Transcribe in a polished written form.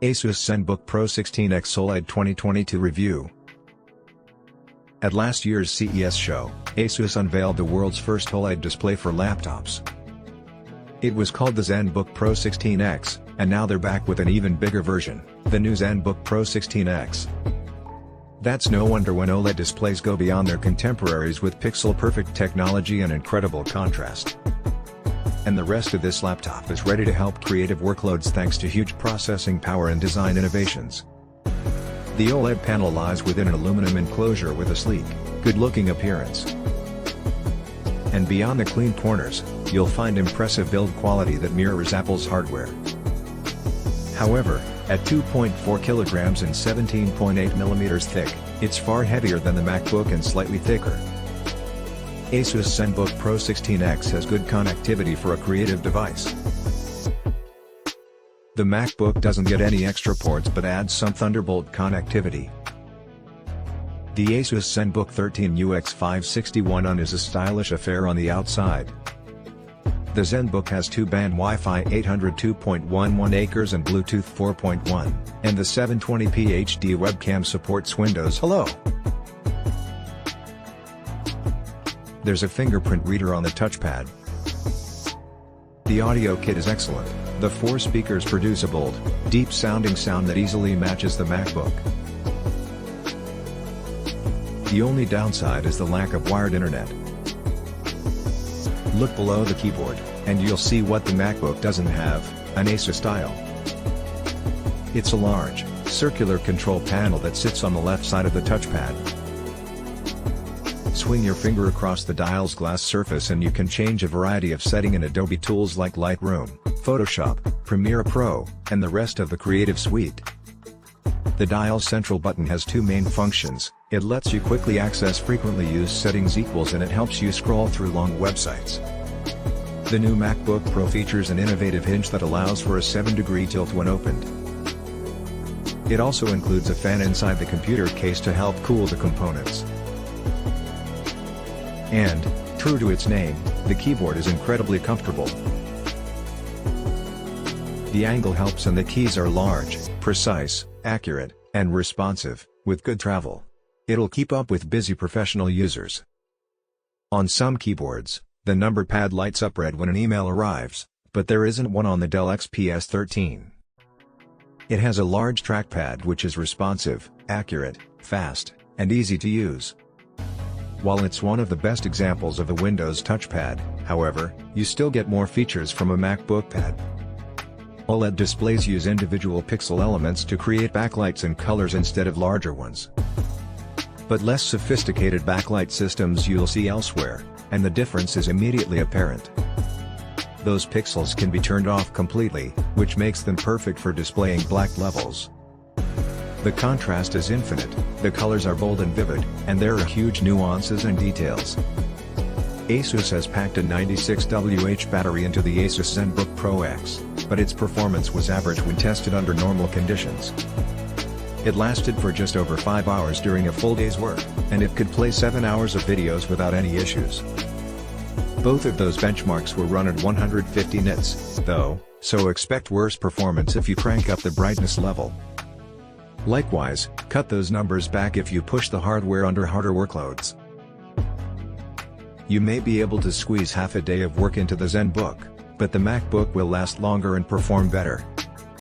Asus ZenBook Pro 16X OLED 2022 review. At last year's CES show, Asus unveiled the world's first OLED display for laptops. It was called the ZenBook Pro 16X, and now they're back with an even bigger version, the new ZenBook Pro 16X. That's no wonder when OLED displays go beyond their contemporaries with pixel-perfect technology and incredible contrast. And the rest of this laptop is ready to help creative workloads thanks to huge processing power and design innovations. The OLED panel lies within an aluminum enclosure with a sleek, good-looking appearance. And beyond the clean corners, you'll find impressive build quality that mirrors Apple's hardware. However, at 2.4 kilograms and 17.8 millimeters thick, it's far heavier than the MacBook and slightly thicker. Asus ZenBook Pro 16X has good connectivity for a creative device. The MacBook doesn't get any extra ports but adds some Thunderbolt connectivity. The Asus ZenBook 13UX561 is a stylish affair on the outside. The ZenBook has 2-band Wi-Fi 802.11 acres and Bluetooth 4.1, and the 720p HD webcam supports Windows Hello. There's a fingerprint reader on the touchpad. The audio kit is excellent. The 4 speakers produce a bold, deep-sounding sound that easily matches the MacBook. The only downside is the lack of wired internet. Look below the keyboard, and you'll see what the MacBook doesn't have, an Asus style. It's a large, circular control panel that sits on the left side of the touchpad. Swing your finger across the dial's glass surface and you can change a variety of settings in Adobe tools like Lightroom, Photoshop, Premiere Pro, and the rest of the Creative Suite. The dial's central button has 2 main functions. It lets you quickly access frequently used settings and it helps you scroll through long websites. The new MacBook Pro features an innovative hinge that allows for a 7-degree tilt when opened. It also includes a fan inside the computer case to help cool the components. And, true to its name, the keyboard is incredibly comfortable. The angle helps and the keys are large, precise, accurate, and responsive, with good travel. It'll keep up with busy professional users. On some keyboards, the number pad lights up red when an email arrives, but there isn't one on the Dell XPS 13. It has a large trackpad which is responsive, accurate, fast, and easy to use. While it's one of the best examples of a Windows touchpad, however, you still get more features from a MacBook pad. OLED displays use individual pixel elements to create backlights and colors instead of larger ones. But less sophisticated backlight systems you'll see elsewhere, and the difference is immediately apparent. Those pixels can be turned off completely, which makes them perfect for displaying black levels. The contrast is infinite, the colors are bold and vivid, and there are huge nuances and details. Asus has packed a 96Wh battery into the Asus ZenBook Pro X, but its performance was average when tested under normal conditions. It lasted for just over 5 hours during a full day's work, and it could play 7 hours of videos without any issues. Both of those benchmarks were run at 150 nits, though, so expect worse performance if you crank up the brightness level. Likewise, cut those numbers back if you push the hardware under harder workloads. You may be able to squeeze half a day of work into the ZenBook, but the MacBook will last longer and perform better.